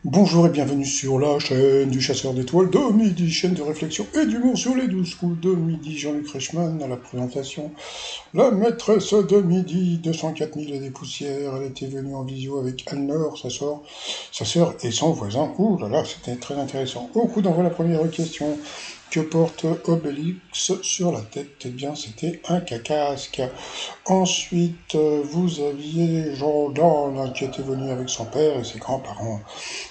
Bonjour et bienvenue sur la chaîne du Chasseur d'étoiles de midi, chaîne de réflexion et d'humour sur les 12 coups de midi. Jean-Luc Reichmann à la présentation. La maîtresse de midi, 204 000 et des poussières, elle était venue en visio avec Anne-Laure, sa sœur et son voisin. Ouh là là, c'était très intéressant. Au coup d'envoi la première question. Que porte Obélix sur la tête? Eh bien, c'était un cacasque. Ensuite, vous aviez Jordan qui était venu avec son père et ses grands-parents.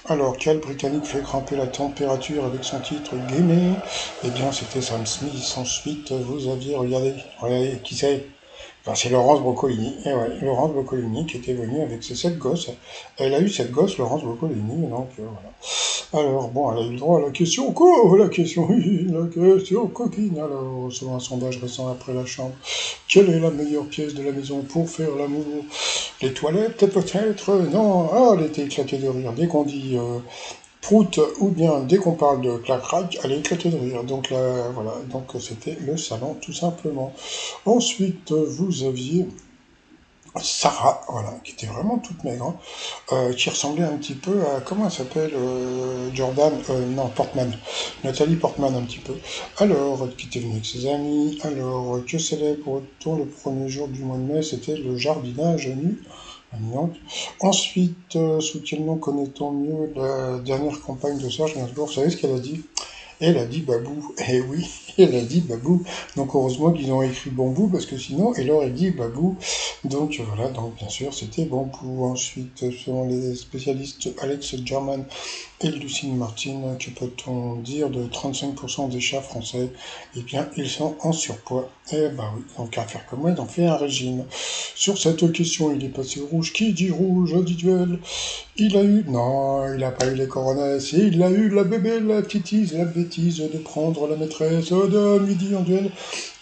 Alors, quel Britannique fait grimper la température avec son titre Gimme? Eh bien, c'était Sam Smith. Ensuite, vous aviez, regardez, qui c'est? Enfin, c'est Laurence Broccolini. Et ouais, Laurence Broccolini qui était venue avec ses 7 gosses. Elle a eu 7 gosses, Laurence Broccolini, donc voilà. Alors, bon, elle a eu le droit à la question la question, oui, la question coquine. Alors, selon un sondage récent après la chambre, quelle est la meilleure pièce de la maison pour faire l'amour? Les toilettes, peut-être? Non, ah, elle était éclatée de rire. Dès qu'on dit prout, ou bien dès qu'on parle de clac-crac, elle est éclatée de rire. Donc là, voilà, donc c'était le salon, tout simplement. Ensuite, vous aviez Sarah, voilà, qui était vraiment toute maigre, qui ressemblait un petit peu à, comment elle s'appelle, Jordan, non, Portman, Nathalie Portman un petit peu. Alors, qui était venue avec ses amis. Alors, que célèbre-t-on le premier jour du mois de mai? C'était le jardinage nu. Ensuite, sous quel nom connaît-on mieux la dernière campagne de Serge Gainsbourg? Vous savez ce qu'elle a dit? Elle a dit Babou. Eh oui, elle a dit Babou. Donc heureusement qu'ils ont écrit Bambou, parce que sinon elle aurait dit Babou. Donc voilà, donc bien sûr c'était Bambou. Ensuite, selon les spécialistes Alex German et Lucine Martin, que peut-on dire de 35% des chats français? Eh bien, ils sont en surpoids. Eh ben oui, donc à faire comme moi, ils ont fait un régime. Sur cette question, il est passé au rouge. Qui dit rouge dit duel? Il a eu, non, il n'a pas eu les coronesses, il a eu la bébé, la titise, la bêtise de prendre la maîtresse de midi en duel.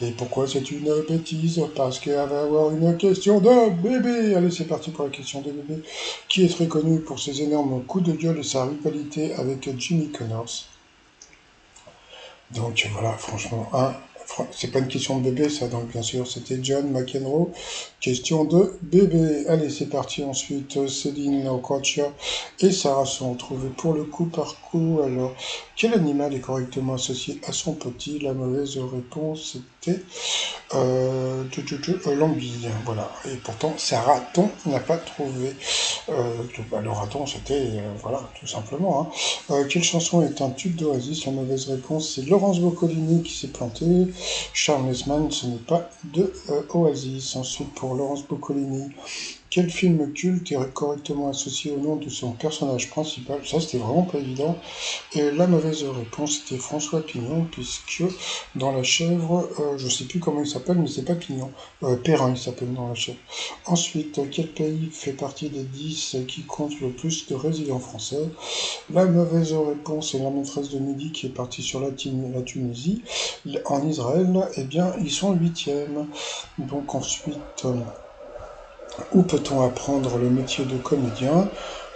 Et pourquoi c'est une bêtise? Parce qu'elle va avoir une question de bébé. Allez, c'est parti pour la question de bébé, qui est très connu pour ses énormes coups de gueule et sa rivalité avec Jimmy Connors. Donc voilà, franchement, c'est pas une question de bébé, ça, donc bien sûr, c'était John McEnroe. Question de bébé. Allez, c'est parti. Ensuite, Céline Okocha et Sarah sont retrouvées pour le coup par coup. Alors, quel animal est correctement associé à son petit? La mauvaise réponse était l'anguille. Voilà. Et pourtant, Sarah-ton n'a pas trouvé. Le raton, c'était, voilà, tout simplement. Quelle chanson est un tube d'Oasis? La mauvaise réponse, c'est Laurence Boccolini qui s'est plantée. Charles Nesman, ce n'est pas de Oasis. Ensuite, pour Laurence Boccolini, quel film culte est correctement associé au nom de son personnage principal? Ça, c'était vraiment pas évident. Et la mauvaise réponse était François Pignon, puisque dans La Chèvre, je sais plus comment il s'appelle, mais c'est pas Pignon. Perrin, il s'appelle dans La Chèvre. Ensuite, quel pays fait partie des 10 qui comptent le plus de résidents français? La mauvaise réponse est la maîtresse de midi qui est partie sur la Tunisie. En Israël, eh bien, ils sont 8e. Donc ensuite, où peut-on apprendre le métier de comédien?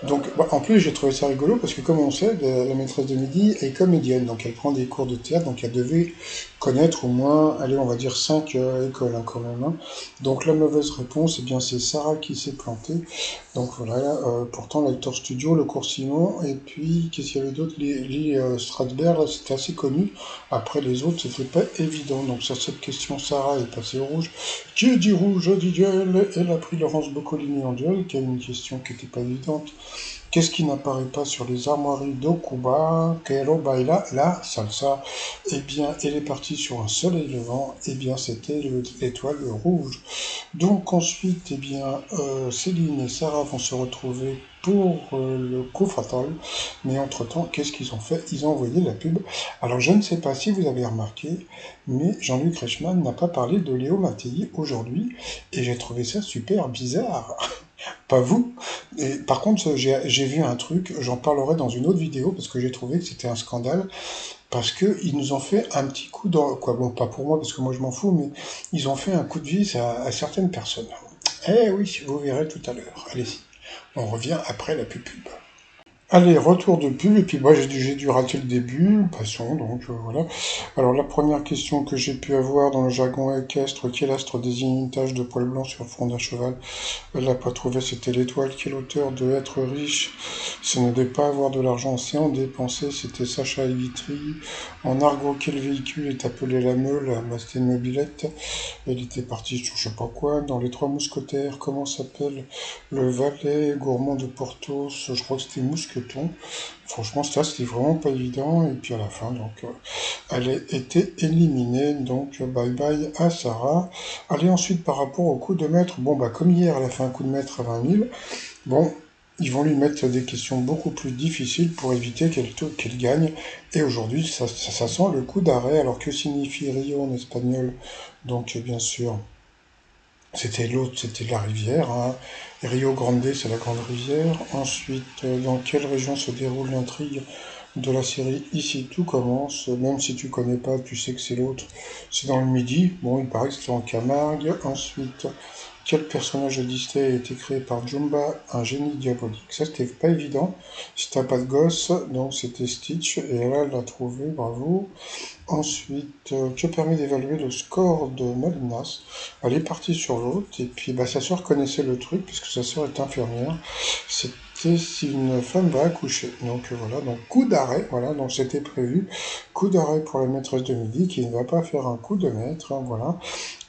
Donc, bah, en plus, j'ai trouvé ça rigolo parce que, comme on sait, la maîtresse de midi est comédienne, donc elle prend des cours de théâtre, donc elle devait connaître au moins, allez, on va dire 5 écoles quand même. Donc, la mauvaise réponse, eh bien, c'est Sarah qui s'est plantée. Donc voilà, pourtant l'Actor Studio, le cours Simon, et puis qu'est-ce qu'il y avait d'autre? Lee Strasberg, là, c'était assez connu. Après les autres, c'était pas évident. Donc sur cette question, Sarah est passée au rouge. Qui dit rouge dit duel. Elle a pris Laurence Boccolini en duel, qui a une question qui n'était pas évidente. Qu'est-ce qui n'apparaît pas sur les armoiries d'Okuba? Quero baila la salsa. Eh bien, elle est partie sur un soleil levant. Eh bien, c'était l'étoile rouge. Donc ensuite, eh bien, Céline et Sarah vont se retrouver pour le coup fatal. Mais entre-temps, qu'est-ce qu'ils ont fait? Ils ont envoyé la pub. Alors je ne sais pas si vous avez remarqué, mais Jean-Luc Reichmann n'a pas parlé de Léo Mattei aujourd'hui, et j'ai trouvé ça super bizarre. Pas vous. Et par contre, j'ai vu un truc, j'en parlerai dans une autre vidéo, parce que j'ai trouvé que c'était un scandale, parce que ils nous ont fait un petit coup dans... Quoi, bon, pas pour moi, parce que moi je m'en fous, mais ils ont fait un coup de vis à certaines personnes. Eh oui, vous verrez tout à l'heure. Allez-y, on revient après la pub. Allez, retour de pub, et puis moi j'ai dû rater le début, passons, donc voilà. Alors la première question que j'ai pu avoir dans le jargon équestre, quel astre désigne une tache de poil blanc sur le front d'un cheval? Elle l'a pas trouvé, c'était l'étoile. Quel auteur de Être riche, ce n'est de pas avoir de l'argent, c'est en dépenser, c'était Sacha Guitry. En argot, quel véhicule est appelé la meule? Bah, c'était une mobilette. Elle était partie sur je sais pas quoi. Dans Les Trois Mousquetaires, comment s'appelle le valet gourmand de Porthos? Je crois que c'était Mousqueton. Franchement, ça, c'était vraiment pas évident. Et puis à la fin, donc, elle a été éliminée. Donc, bye bye à Sarah. Allez, ensuite, par rapport au coup de maître. Bon, bah, comme hier, elle a fait un coup de maître à 20 000. Bon, ils vont lui mettre des questions beaucoup plus difficiles pour éviter qu'elle gagne. Et aujourd'hui, ça sent le coup d'arrêt. Alors, que signifie Rio en espagnol? Donc, bien sûr, c'était l'autre, c'était la rivière, hein. Rio Grande, c'est la grande rivière. Ensuite, dans quelle région se déroule l'intrigue de la série Ici tout commence? Même si tu connais pas, tu sais que c'est l'autre. C'est dans le Midi. Bon, il paraît que c'est en Camargue. Ensuite, quel personnage de Disney a été créé par Jumba, un génie diabolique? Ça, c'était pas évident. Si t'as pas de gosse, donc c'était Stitch. Et là, elle l'a trouvé, bravo. Ensuite, que permet d'évaluer le score de Molinas? Elle est partie sur l'autre, et puis bah, sa sœur connaissait le truc, puisque sa sœur est infirmière. C'était si une femme va accoucher. Donc voilà, donc coup d'arrêt, voilà, donc c'était prévu. Coup d'arrêt pour la maîtresse de midi, qui ne va pas faire un coup de maître, hein, voilà.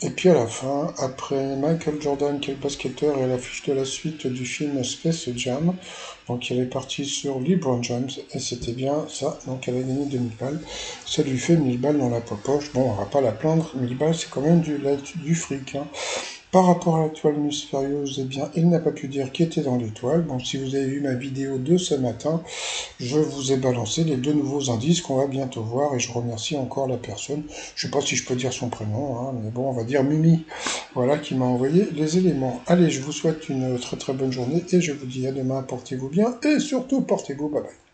Et puis à la fin, après Michael Jordan, quel basketteur est à l'affiche de la suite du film Space Jam? Donc elle est partie sur LeBron James, et c'était bien ça, donc elle a gagné 2000 balles. Ça lui fait 1000 balles dans la poche. Bon, on va pas la plaindre, 1000 balles c'est quand même du fric, hein. Par rapport à l'étoile mystérieuse, eh bien, il n'a pas pu dire qui était dans l'étoile. Bon, si vous avez vu ma vidéo de ce matin, je vous ai balancé les deux nouveaux indices qu'on va bientôt voir, et je remercie encore la personne. Je sais pas si je peux dire son prénom, hein, mais bon, on va dire Mimi, voilà, qui m'a envoyé les éléments. Allez, je vous souhaite une très très bonne journée, et je vous dis à demain, portez-vous bien, et surtout portez-vous, bye bye.